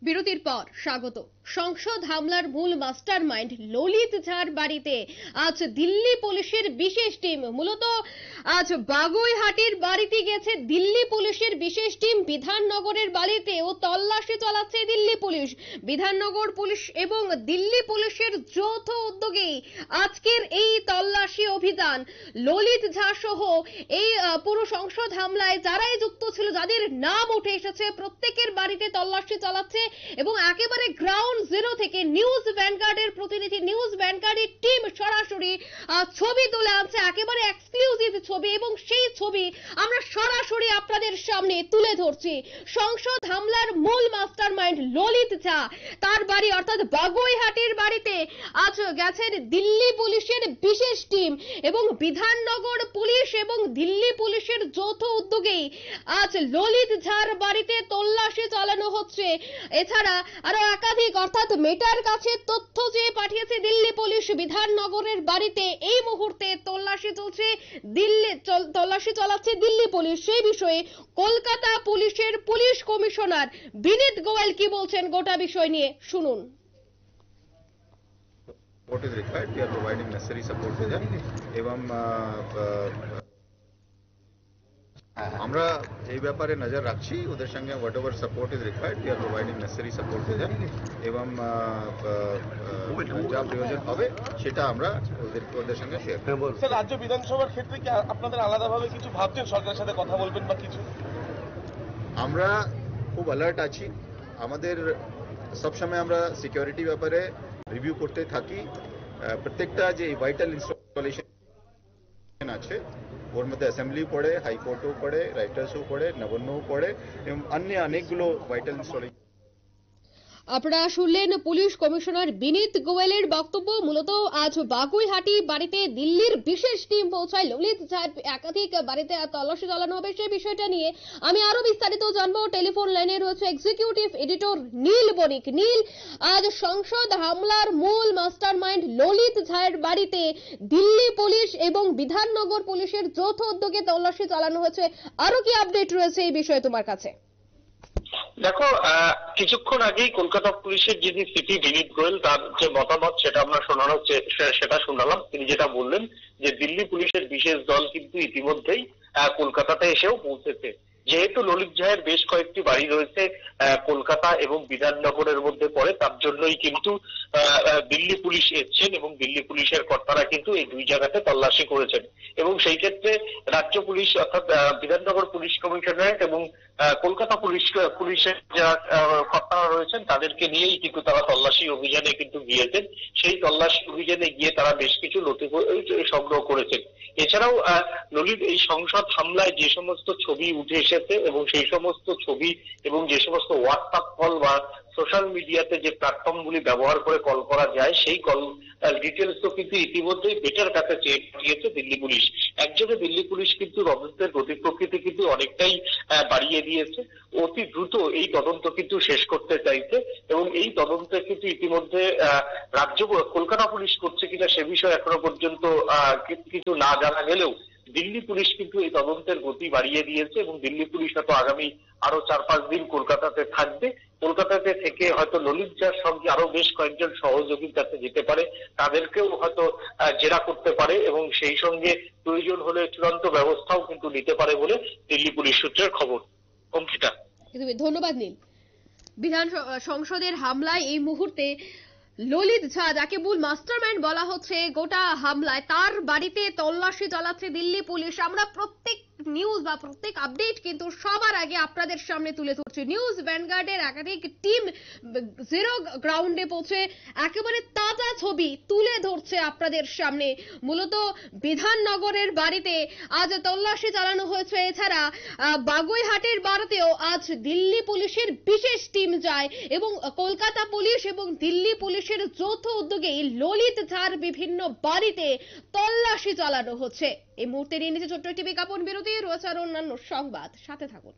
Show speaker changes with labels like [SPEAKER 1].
[SPEAKER 1] বিরতির পর স্বাগত। সংসদ হামলার মূল মাস্টারমাইন্ড ললিত ঝার বাড়িতে আজ দিল্লি পুলিশের বিশেষ টিম। মূলত আজ বাগুইহাটির বাড়িতে গেছে দিল্লি পুলিশের বিশেষ টিম। বিধাননগরের বাড়িতেও তল্লাশি চালাচ্ছে দিল্লি পুলিশ। বিধাননগর পুলিশ এবং দিল্লি পুলিশের যৌথ উদ্যোগে আজকের এই তল্লাশি অভিযান ললিত ঝা সহ এই পুরো সংসদ হামলায় যারাই যুক্ত ছিল, যাদের নাম উঠে এসেছে, প্রত্যেকের বাড়িতে তল্লাশি চালাচ্ছে এবং একেবারে গ্রাউন্ড জিরো থেকে নিউজ ভ্যানগার্ডের প্রতিনিধি, নিউজ ভ্যানগার্ডের টিম সরাসরি ছবি তুলে আনছে, একেবারে এক্সক্লুসিভ ছবি, এবং সেই ছবি আমরা সরাসরি আপনাদের সামনে তুলে ধরছি। সংসদ হামলার মূল মাস্টারমাইন্ড ললিত ঝা, তার বাড়ি অর্থাৎ বাগুইহাটির বাড়িতে আজ গেছেন দিল্লি পুলিশের বিশেষ টিম এবং বিধাননগর পুলিশ এবং দিল্লি পুলিশের যৌথ উদ্যোগেই আজ ললিত ঝার বাড়িতে তল্লাশি চালানো হচ্ছে। এছাড়া আরো একাধিক অর্থাৎ মেটার কাছে তথ্য চেয়ে পাঠিয়েছে দিল্লি পুলিশ। বিধাননগরের বাড়িতে এই মুহূর্তে তল্লাশি চালাচ্ছে দিল্লি পুলিশ। সেই বিষয়ে কলকাতা পুলিশের পুলিশ কমিশনার বিনীত গোয়েল কি বলছেন গোটা বিষয় নিয়ে শুনুন।
[SPEAKER 2] What is required, we are providing necessary support to them এবং আমরা এই ব্যাপারে নজর রাখছি, ওদের সঙ্গে what ever support is required we are providing necessary support to them এবং যা প্রয়োজন হবে সেটা আমরা ওদের সঙ্গে শেয়ার করব।
[SPEAKER 3] স্যার, রাজ্য বিধানসভার ক্ষেত্রে কি আপনাদের আলাদাভাবে কিছু ভাবছেন, সরকারের সাথে কথা বলবেন বা কিছু?
[SPEAKER 2] আমরা খুব অ্যালার্ট আছি, আমাদের সবসময় আমরা সিকিউরিটি ব্যাপারে রিভিউ করতে থাকি। প্রত্যেকটা যে ভাইটাল ইনস্টলেশন আছে ওর মধ্যে অ্যাসেম্বলি পড়ে, হাইকোর্টও পড়ে, রাইটার্সও পড়ে, নবান্নও পড়ে এবং অন্য অনেকগুলো ভাইটাল ইনস্টলেশন।
[SPEAKER 1] আপনারা শুনলেন পুলিশ কমিশনার বিনীত গোয়েলের বক্তব্য। মূলত আজ বাগুইহাটি বাড়িতে দিল্লির বিশেষ টিম পৌঁছায়। ললিত ঝার একাধিক বাড়িতে তল্লাশি চালানো হবে, সেই বিষয়টা নিয়ে আমি আরো বিস্তারিত জানবো। টেলিফোন লাইনে রয়েছে এক্সিকিউটিভ এডিটর নীল বণিক। নীল, আজ সংসদ হামলার মূল মাস্টারমাইন্ড ললিত ঝার বাড়িতে দিল্লি পুলিশ এবং বিধাননগর পুলিশের যৌথ উদ্যোগে তল্লাশি চালানো হয়েছে, আরো কি আপডেট রয়েছে এই বিষয়ে তোমার কাছে?
[SPEAKER 4] দেখো, কিছুক্ষণ আগেই কলকাতা পুলিশের যিনি সিপি বিনীত গোয়েল, তার যে মতামত সেটা আমরা সেটা শোনালাম। তিনি যেটা বললেন যে দিল্লি পুলিশের বিশেষ দল কিন্তু ইতিমধ্যেই কলকাতাতে এসেও পৌঁছেছে। যেহেতু ললিত ঝায়ের বেশ কয়েকটি বাড়ি রয়েছে কলকাতা এবং বিধাননগরের মধ্যে পড়ে, তার জন্যই কিন্তু দিল্লি পুলিশ এসছেন এবং দিল্লি পুলিশের কর্তারা কিন্তু এই দুই জায়গাতে তল্লাশি করেছেন এবং সেই ক্ষেত্রে রাজ্য পুলিশ অর্থাৎ বিধাননগর পুলিশ কমিশনারেট এবং কলকাতা পুলিশের যারা কর্তারা রয়েছেন তাদেরকে নিয়েই কিন্তু তারা তল্লাশি অভিযানে কিন্তু গিয়েছেন। সেই তল্লাশি অভিযানে গিয়ে তারা বেশ কিছু নথি সংগ্রহ করেছেন। এছাড়াও ললিত এই সংসদ হামলায় যে সমস্ত ছবি উঠে এসেছে এবং সেই সমস্ত ছবি এবং যে সমস্ত হোয়াটসঅ্যাপ কল বা সোশ্যাল মিডিয়াতে যে প্ল্যাটফর্মগুলি ব্যবহার করে কল করা যায় সেই কল ডিটেলস তো কিন্তু ইতিমধ্যেই বেটার কাছে চেয়ে পাঠিয়েছে দিল্লি পুলিশ। একযোগে দিল্লি পুলিশ কিন্তু তদন্তের গতি প্রকৃতি কিন্তু অনেকটাই বাড়িয়ে দিয়েছে। অতি দ্রুত এই তদন্ত কিন্তু শেষ করতে চাইছে এবং এই তদন্তে কিন্তু ইতিমধ্যে রাজ্য কলকাতা পুলিশ করছে কিনা সে বিষয়ে এখনো পর্যন্ত কিছু না জানা গেলেও দিল্লি পুলিশ কিন্তু এই তদন্তের গতি বাড়িয়ে দিয়েছে এবং দিল্লি পুলিশ হয়তো আগামী আরো 4-5 দিন কলকাতাতে থাকবে। কলকাতাতে থেকে হয়তো ললিত ঝার সঙ্গে আরো বেশ কয়েকজন সহযোগীর কাছে যেতে পারে, তাদেরকেও হয়তো জেরা করতে পারে এবং সেই সঙ্গে প্রয়োজন হলে চূড়ান্ত ব্যবস্থাও কিন্তু নিতে পারে বলে দিল্লি পুলিশ সূত্রের খবর। অঙ্কিতা,
[SPEAKER 1] ধন্যবাদ নীল। বিধান সংসদের হামলায় এই মুহূর্তে ললিত ঝা, যাকে মূল মাস্টারমাইন্ড বলা হচ্ছে গোটা হামলায়, তার বাড়িতে তল্লাশি চালাচ্ছে দিল্লি পুলিশ। আমরা প্রত্যেক নিউজ বা প্রত্যেক আপডেট কিন্তু সবার আগে আপনাদের সামনে তুলে ধরছি। নিউজ ভ্যানগার্ডের একাধিক টিম জিরো গ্রাউন্ডে পৌঁছে একেবারে তাজা ছবি তুলে ধরছে আপনাদের সামনে। মূলত বিধাননগরের বাড়িতে আজ তল্লাশি চালানো হয়েছে। এছাড়া বাগুইহাটের বাড়িতেও আজ দিল্লি পুলিশের বিশেষ টিম যায় এবং কলকাতা পুলিশ এবং দিল্লি পুলিশের যৌথ উদ্যোগে ললিত ঝার বিভিন্ন বাড়িতে তল্লাশি চালানো হচ্ছে। এই মুহূর্তে নিয়ে নিচ্ছে ছোট্ট একটি বিজ্ঞাপন বিরতি, রয়েছে আর অন্যান্য সংবাদ, সাথে থাকুন।